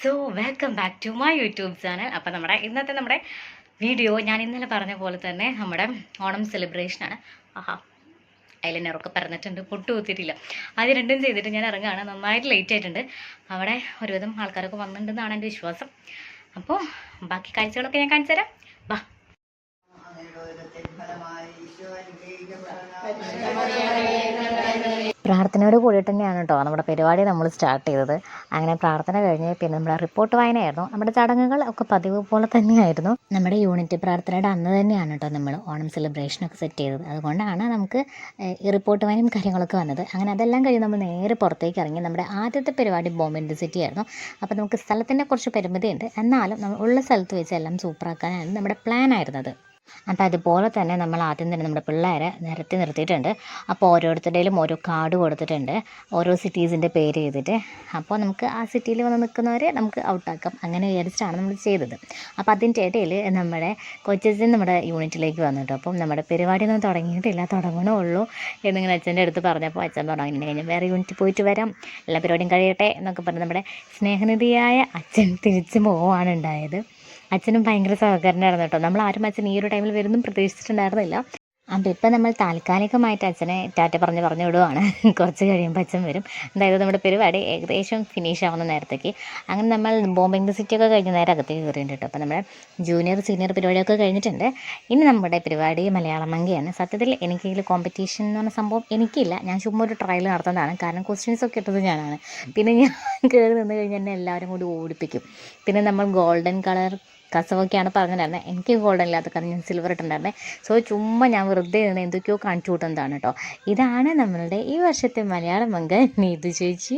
So welcome back to my YouTube channel. അപ്പോൾ ഇന്നത്തെ video ഞാൻ ഇന്നലെ പറഞ്ഞ പോലെ തന്നെ നമ്മുടെ ഓണം സെലിബ്രേഷനാണ്. ആഹാ, ഐലൈനറൊക്കെ പറഞ്ഞിട്ടുണ്ട്, പൊട്ടു കുത്തിയിട്ടില്ല. അത് രണ്ടും ചെയ്തിട്ട് ഞാൻ ഇറങ്ങുകയാണ്. നന്നായിട്ട് ലേറ്റ് ആയിട്ടുണ്ട്. അവിടെ ഒരുവിധം ആൾക്കാരൊക്കെ വന്നിട്ടുണ്ടെന്നാണ് എൻ്റെ വിശ്വാസം. അപ്പോൾ ബാക്കി കാഴ്ചകളൊക്കെ ഞാൻ കാണിച്ചു തരാം. വാ. പ്രാർത്ഥനയോട് കൂടിയിട്ട് തന്നെയാണ് കേട്ടോ നമ്മുടെ പരിപാടി നമ്മൾ സ്റ്റാർട്ട് ചെയ്തത്. അങ്ങനെ പ്രാർത്ഥന കഴിഞ്ഞ് പിന്നെ നമ്മുടെ റിപ്പോർട്ട് വായനയായിരുന്നു. നമ്മുടെ ചടങ്ങുകൾ ഒക്കെ പതിവ് പോലെ തന്നെയായിരുന്നു. നമ്മുടെ യൂണിറ്റ് പ്രാർത്ഥനയുടെ അന്ന് തന്നെയാണ് കേട്ടോ നമ്മൾ ഓണം സെലിബ്രേഷനൊക്കെ സെറ്റ് ചെയ്തത്. അതുകൊണ്ടാണ് നമുക്ക് ഈ റിപ്പോർട്ട് വായനയും കാര്യങ്ങളൊക്കെ വന്നത്. അങ്ങനെ അതെല്ലാം കഴിഞ്ഞ് നമ്മൾ നേരെ പുറത്തേക്ക് ഇറങ്ങി. നമ്മുടെ ആദ്യത്തെ പരിപാടി ബോംബെ ഇൻഡസ്ട്രി ആയിരുന്നു. അപ്പോൾ നമുക്ക് സ്ഥലത്തിൻ്റെ കുറച്ച് പരിമിതിയുണ്ട്, എന്നാലും നമ്മൾ ഉള്ള സ്ഥലത്ത് വെച്ച് എല്ലാം സൂപ്പറാക്കാനാണ് നമ്മുടെ പ്ലാൻ ആയിരുന്നത്. അപ്പോൾ അതുപോലെ തന്നെ നമ്മൾ ആദ്യം തന്നെ നമ്മുടെ പിള്ളേരെ നിർത്തിയിട്ടുണ്ട്. അപ്പോൾ ഓരോരുത്തരുടെയിലും ഓരോ കാർഡ് കൊടുത്തിട്ടുണ്ട്, ഓരോ സിറ്റീസിൻ്റെ പേര് ചെയ്തിട്ട്. അപ്പോൾ നമുക്ക് ആ സിറ്റിയിൽ വന്ന് നിൽക്കുന്നവരെ നമുക്ക് ഔട്ടാക്കാം, അങ്ങനെ വിചാരിച്ചിട്ടാണ് നമ്മൾ ചെയ്തത്. അപ്പോൾ അതിൻ്റെ ഇടയിൽ നമ്മുടെ കൊച്ചച്ഛൻ നമ്മുടെ യൂണിറ്റിലേക്ക് വന്നിട്ട്, അപ്പം നമ്മുടെ പരിപാടിയൊന്നും തുടങ്ങിയിട്ടില്ല, തുടങ്ങണമുള്ളൂ എന്നിങ്ങനെ അച്ഛൻ്റെ അടുത്ത് പറഞ്ഞപ്പോൾ അച്ഛൻ പറഞ്ഞു ഇങ്ങനെ കഴിഞ്ഞാൽ വേറെ യൂണിറ്റിൽ പോയിട്ട് വരാം, എല്ലാ പരിപാടിയും കഴിയട്ടെ എന്നൊക്കെ പറഞ്ഞ് നമ്മുടെ സ്നേഹനിധിയായ അച്ഛൻ തിരിച്ചു പോവുകയാണ് ഉണ്ടായത്. അച്ഛനും ഭയങ്കര സഹകരണമായിരുന്നു കേട്ടോ. നമ്മൾ ആരും അച്ഛൻ ഈ ഒരു ടൈമിൽ വരുന്നും പ്രതീക്ഷിച്ചിട്ടുണ്ടായിരുന്നില്ല. അപ്പോൾ ഇപ്പം നമ്മൾ താൽക്കാലികമായിട്ട് അച്ഛനെ ടാറ്റ പറഞ്ഞു വിടുവാണ്. കുറച്ച് കഴിയുമ്പോൾ അച്ഛൻ വരും. അതായത് നമ്മുടെ പരിപാടി ഏകദേശം ഫിനിഷ് ആവുന്ന നേരത്തേക്ക്. അങ്ങനെ നമ്മൾ ബോംബെ ഇൻഡസ്ട്രിയൊക്കെ കഴിഞ്ഞ് നേരെ അകത്തേക്ക് കയറിയിട്ടുണ്ട് കേട്ടോ. അപ്പോൾ നമ്മുടെ ജൂനിയർ സീനിയർ പരിപാടിയൊക്കെ കഴിഞ്ഞിട്ടുണ്ട്. ഇനി നമ്മുടെ പരിപാടി മലയാളം മങ്കയാണ്. സത്യത്തിൽ എനിക്ക് ഇതിൽ കോമ്പറ്റീഷൻ എന്ന് പറഞ്ഞ സംഭവം എനിക്കില്ല. ഞാൻ ചുമ്മാ ഒരു ട്രയൽ നടത്തുന്നതാണ്. കാരണം ക്വസ്റ്റ്യൻസൊക്കെ ഇട്ടത് ഞാനാണ്. പിന്നെ ഞാൻ കയറി നിന്ന് കഴിഞ്ഞാൽ എന്നെ എല്ലാവരും കൂടി ഓടിപ്പിക്കും. പിന്നെ നമ്മൾ ഗോൾഡൻ കളർ കസവൊക്കെയാണ് പറഞ്ഞിട്ടുണ്ടായിരുന്നത്. എനിക്ക് ഗോൾഡൻ ഇല്ലാത്ത കാരണം ഞാൻ സിൽവർ ഇട്ടുണ്ടായിരുന്നത്. സോ ചുമ്മാ ഞാൻ വെറുതെ നിന്ന് എന്തൊക്കെയോ കാണിച്ചു കൂട്ടുന്നതാണ് കേട്ടോ. ഇതാണ് നമ്മളുടെ ഈ വർഷത്തെ മലയാളം മങ്ക നീതു ചേച്ചി.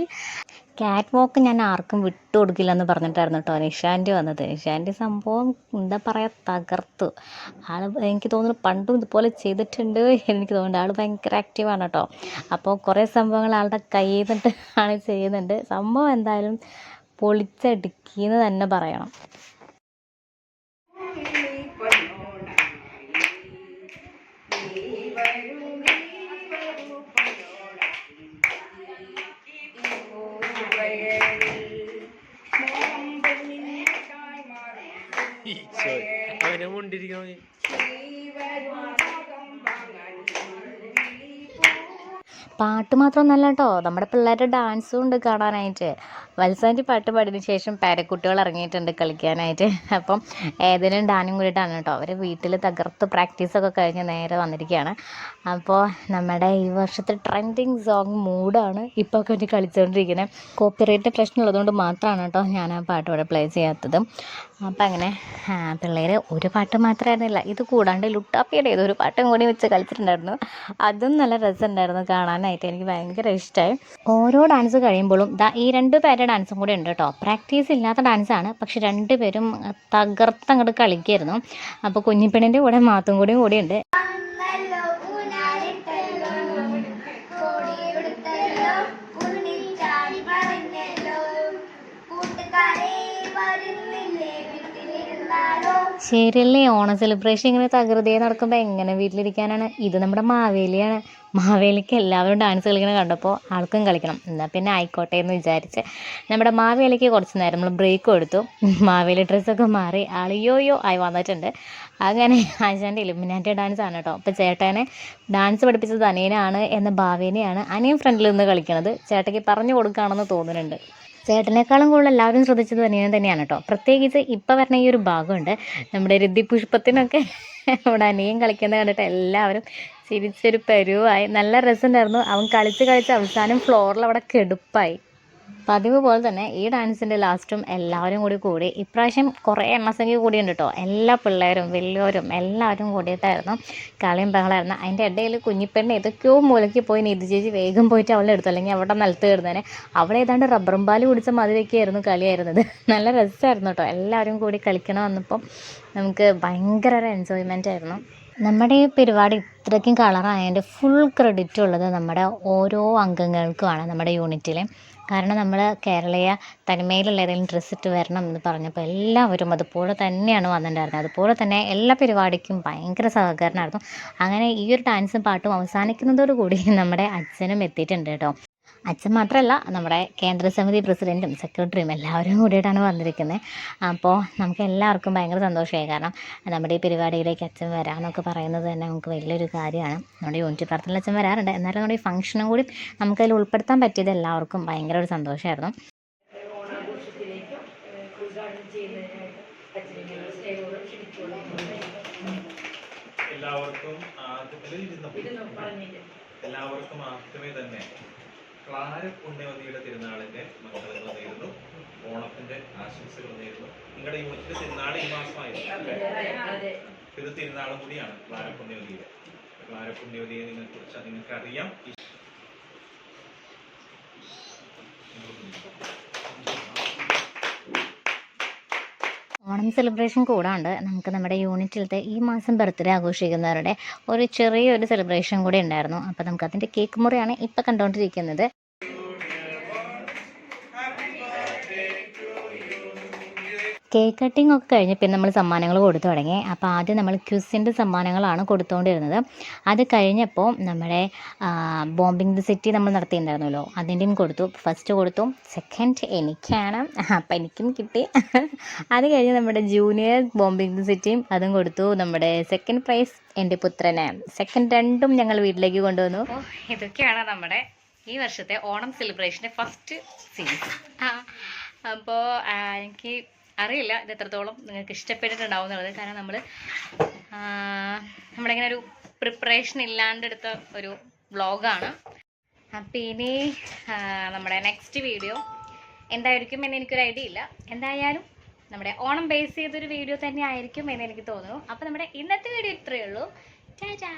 ക്യാറ്റ് വാക്ക് ഞാൻ ആർക്കും വിട്ടു കൊടുക്കില്ല എന്ന് പറഞ്ഞിട്ടായിരുന്നു കേട്ടോ നിഷാൻ്റെ വന്നത്. നിഷാൻ്റെ സംഭവം എന്താ പറയുക, തകർത്തു. ആൾ എനിക്ക് തോന്നുന്നു പണ്ടും ഇതുപോലെ ചെയ്തിട്ടുണ്ട് എനിക്ക് തോന്നുന്നുണ്ട്. ആൾ ഭയങ്കര ആക്റ്റീവാണ് കേട്ടോ. അപ്പോൾ കുറേ സംഭവങ്ങൾ ആളുടെ കയ്യിൽ നിന്നിട്ട് ആണ് ചെയ്യുന്നുണ്ട്. സംഭവം എന്തായാലും പൊളിച്ചടുക്കിയെന്ന് തന്നെ പറയണം. അവനെ കൊണ്ടിരിക്കണോ? പാട്ട് മാത്രമൊന്നല്ല കേട്ടോ, നമ്മുടെ പിള്ളേരുടെ ഡാൻസും ഉണ്ട് കാണാനായിട്ട്. വത്സാൻ്റെ പാട്ട് പാടിയതിന് ശേഷം പേരക്കുട്ടികൾ ഇറങ്ങിയിട്ടുണ്ട് കളിക്കാനായിട്ട്. അപ്പം ഏതെങ്കിലും ഡാനും കൂടിയിട്ടാണ് കേട്ടോ. അവർ വീട്ടിൽ തകർത്ത് പ്രാക്ടീസൊക്കെ കഴിഞ്ഞ് നേരെ വന്നിരിക്കുകയാണ്. അപ്പോൾ നമ്മുടെ ഈ വർഷത്തെ ട്രെൻഡിങ് സോങ് മൂഡാണ് ഇപ്പോൾ കൊണ്ട് കളിച്ചുകൊണ്ടിരിക്കുന്നത്. കോപ്പിറൈറ്റ് പ്രശ്നമുള്ളതുകൊണ്ട് മാത്രമാണ് കേട്ടോ ഞാൻ ആ പാട്ട് ഇവിടെ പ്ലേ ചെയ്യാത്തത്. അപ്പം അങ്ങനെ പിള്ളേർ ഒരു പാട്ട് മാത്രമായിരുന്നില്ല, ഇത് കൂടാണ്ട് ലുട്ടാപ്പിയുടെ ഏതൊരു പാട്ടും കൂടി വെച്ച് കളിച്ചിട്ടുണ്ടായിരുന്നു. അതും നല്ല രസമുണ്ടായിരുന്നു കാണാനായിട്ട്. എനിക്ക് ഭയങ്കര ഇഷ്ടമായി. ഓരോ ഡാൻസ് കഴിയുമ്പോഴും ഈ 2 പേരുടെ ഡാൻസും കൂടി ഉണ്ട് കേട്ടോ. പ്രാക്ടീസ് ഇല്ലാത്ത ഡാൻസാണ്, പക്ഷെ 2 പേരും തകർത്തങ്ങോട്ട് കളിക്കായിരുന്നു. അപ്പോൾ കുഞ്ഞിപ്പെണ്ണിൻ്റെ കൂടെ മാത്തും കൂടി ഉണ്ട്. ശരിയല്ലേ, ഓണം സെലിബ്രേഷൻ ഇങ്ങനെ തകൃതിയായി നടക്കുമ്പോൾ എങ്ങനെ വീട്ടിലിരിക്കാനാണ്. ഇത് നമ്മുടെ മാവേലിയാണ്. മാവേലിക്ക് എല്ലാവരും ഡാൻസ് കളിക്കണം കണ്ടപ്പോൾ ആൾക്കും കളിക്കണം, എന്നാൽ പിന്നെ ആയിക്കോട്ടെ എന്ന് വിചാരിച്ച് നമ്മുടെ മാവേലിക്ക് കുറച്ച് നേരം നമ്മൾ ബ്രേക്ക് കൊടുത്തു. മാവേലി ഡ്രസ്സൊക്കെ മാറി ആൾ യോയോ ആയി വന്നിട്ടുണ്ട്. അങ്ങനെ ആശാൻ്റെ ഇലുമിനാറ്റി ഡാൻസ് ആണ് കേട്ടോ. അപ്പോൾ ചേട്ടനെ ഡാൻസ് പഠിപ്പിച്ചത് അനിയനാണ് എന്ന ഭാവേനെയാണ് അനിയൻ ഫ്രണ്ടിൽ നിന്ന് കളിക്കുന്നത്. ചേട്ടയ്ക്ക് പറഞ്ഞു കൊടുക്കുകയാണെന്ന് തോന്നുന്നുണ്ട്. ചേട്ടനേക്കാളും കൂടുതൽ എല്ലാവരും ശ്രദ്ധിച്ചത് തന്നെയാണ് കേട്ടോ. പ്രത്യേകിച്ച് ഇപ്പം വരുന്ന ഈ ഒരു ഭാഗമുണ്ട്, നമ്മുടെ രതി പുഷ്പത്തിനൊക്കെ അവിടെ അനിയൻ കളിക്കുന്നത് കണ്ടിട്ട് എല്ലാവരും ചിരിച്ചൊരു പരുവായി. നല്ല രസമുണ്ടായിരുന്നു. അവൻ കളിച്ച് അവസാനം ഫ്ലോറിൽ അവിടെ കെടുപ്പായി. പതിവ് പോലെ തന്നെ ഈ ഡാൻസിൻ്റെ ലാസ്റ്റും എല്ലാവരും കൂടി ഇപ്രാവശ്യം കുറേ എണ്ണസംഖ്യ കൂടിയുണ്ട് കേട്ടോ. എല്ലാ പിള്ളേരും വലിയവരും എല്ലാവരും കൂടിയിട്ടായിരുന്നു കളിയും ബഹളമായിരുന്നു. അതിൻ്റെ ഇടയിൽ കുഞ്ഞിപ്പെണ്ണ് ഏതൊക്കെയോ മൂലയ്ക്ക് പോയി നീതു ചേച്ചി വേഗം പോയിട്ട് അവളെ എടുത്തു, അല്ലെങ്കിൽ അവിടെ നിലത്ത് കിടന്നേനെ. അവളെ ഏതാണ്ട് റബ്ബറും പാല് കുടിച്ച മാതിരിയൊക്കെയായിരുന്നു കളിയായിരുന്നത്. നല്ല രസമായിരുന്നു കേട്ടോ. എല്ലാവരും കൂടി കളിക്കണം വന്നപ്പം നമുക്ക് ഭയങ്കര ഒരു എൻജോയ്മെൻ്റ് ആയിരുന്നു. നമ്മുടെ ഈ പരിപാടി ഇത്രയ്ക്കും കളറായതിൻ്റെ ഫുൾ ക്രെഡിറ്റ് ഉള്ളത് നമ്മുടെ ഓരോ അംഗങ്ങൾക്കുമാണ് നമ്മുടെ യൂണിറ്റിലെ. കാരണം നമ്മൾ കേരളീയ തനിമയിലുള്ള ഏതെങ്കിലും ഡ്രസ്സ് ഇട്ട് വരണം എന്ന് പറഞ്ഞപ്പോൾ എല്ലാവരും അതുപോലെ തന്നെയാണ് വന്നിട്ടുണ്ടായിരുന്നത്. അതുപോലെ തന്നെ എല്ലാ പരിപാടിക്കും ഭയങ്കര സഹകരണമായിരുന്നു. അങ്ങനെ ഈ ഒരു ഡാൻസും പാട്ടും അവസാനിക്കുന്നതോടുകൂടി നമ്മുടെ അച്ഛനും എത്തിയിട്ടുണ്ട് കേട്ടോ. അച്ഛൻ മാത്രമല്ല നമ്മുടെ കേന്ദ്രസമിതി പ്രസിഡൻറ്റും സെക്രട്ടറിയും എല്ലാവരും കൂടിയിട്ടാണ് വന്നിരിക്കുന്നത്. അപ്പോൾ നമുക്ക് എല്ലാവർക്കും ഭയങ്കര സന്തോഷമായി. കാരണം നമ്മുടെ ഈ പരിപാടിയിലേക്ക് അച്ഛൻ വരാമെന്നൊക്കെ പറയുന്നത് തന്നെ നമുക്ക് വലിയൊരു കാര്യമാണ്. നമ്മുടെ യൂണിറ്റ് പ്രാർത്ഥനയിൽ അച്ഛൻ വരാറുണ്ട്, എന്നാലും നമ്മുടെ ഈ ഫംഗ്ഷനും കൂടി നമുക്കതിൽ ഉൾപ്പെടുത്താൻ പറ്റിയത് എല്ലാവർക്കും ഭയങ്കര ഒരു സന്തോഷമായിരുന്നു. എല്ലാവർക്കും ആദ്യമേ തന്നെ ക്ലാര പുണ്യവതിയുടെ തിരുനാളിന്റെ മംഗളങ്ങൾ നേരുന്നു, ഓണത്തിന്റെ ആശംസകൾ നേരുന്നു. നിങ്ങളുടെ യൂണിറ്റിന്റെ തിരുനാൾ ഈ മാസമായിരുന്നു. ഇത് തിരുനാളും കൂടിയാണ് ക്ലാര പുണ്യവതിയുടെ. ക്ലാര പുണ്യവതിയെ കുറിച്ച് നിങ്ങൾക്ക് അറിയാം. ഓണം സെലിബ്രേഷൻ കൂടാണ്ട് നമുക്ക് നമ്മുടെ യൂണിറ്റിലത്തെ ഈ മാസം ബർത്ത്ഡേ ആഘോഷിക്കുന്നവരുടെ ഒരു ചെറിയൊരു സെലിബ്രേഷൻ കൂടി ഉണ്ടായിരുന്നു. അപ്പോൾ നമുക്ക് അതിൻ്റെ കേക്ക് മുറിയാണ് ഇപ്പോൾ കണ്ടുകൊണ്ടിരിക്കുന്നത്. കേക്ക് കട്ടിംഗ് ഒക്കെ കഴിഞ്ഞ് പിന്നെ നമ്മൾ സമ്മാനങ്ങൾ കൊടുത്തു തുടങ്ങി. അപ്പോൾ ആദ്യം നമ്മൾ ക്വിസിൻ്റെ സമ്മാനങ്ങളാണ് കൊടുത്തുകൊണ്ടിരുന്നത്. അത് കഴിഞ്ഞപ്പോൾ നമ്മുടെ ബോംബിംഗ് ദി സിറ്റി നമ്മൾ നടത്തിയിട്ടുണ്ടായിരുന്നല്ലോ, അതിൻ്റെയും കൊടുത്തു. ഫസ്റ്റ് കൊടുത്തു, സെക്കൻഡ് എനിക്കാണ്, അപ്പം എനിക്കും കിട്ടി. അത് കഴിഞ്ഞ് നമ്മുടെ ജൂനിയർ ബോംബിംഗ് ദി സിറ്റിയും അതും കൊടുത്തു. നമ്മുടെ സെക്കൻഡ് പ്രൈസ് എൻ്റെ പുത്രന്, സെക്കൻഡ് രണ്ടും ഞങ്ങൾ വീട്ടിലേക്ക് കൊണ്ടുവന്നു. അപ്പോൾ ഇതൊക്കെയാണ് നമ്മുടെ ഈ വർഷത്തെ ഓണം സെലിബ്രേഷൻ്റെ ഫസ്റ്റ് സീരീസ്. അപ്പോൾ എനിക്ക് അറിയില്ല ഇത് എത്രത്തോളം നിങ്ങൾക്ക് ഇഷ്ടപ്പെട്ടിട്ടുണ്ടാവും എന്നുള്ളത്. കാരണം നമ്മളിങ്ങനെ ഒരു പ്രിപ്പറേഷൻ ഇല്ലാണ്ടെടുത്ത ഒരു വ്ളോഗാണ്. അപ്പം ഇനി നമ്മുടെ നെക്സ്റ്റ് വീഡിയോ എന്തായിരിക്കും എന്ന് എനിക്കൊരു ഐഡിയ ഇല്ല. എന്തായാലും നമ്മുടെ ഓണം ബേസ് ചെയ്തൊരു വീഡിയോ തന്നെ ആയിരിക്കും എന്ന് എനിക്ക് തോന്നുന്നു. അപ്പോൾ നമ്മുടെ ഇന്നത്തെ വീഡിയോ ഇത്രയേ ഉള്ളൂ. ടാറ്റാ.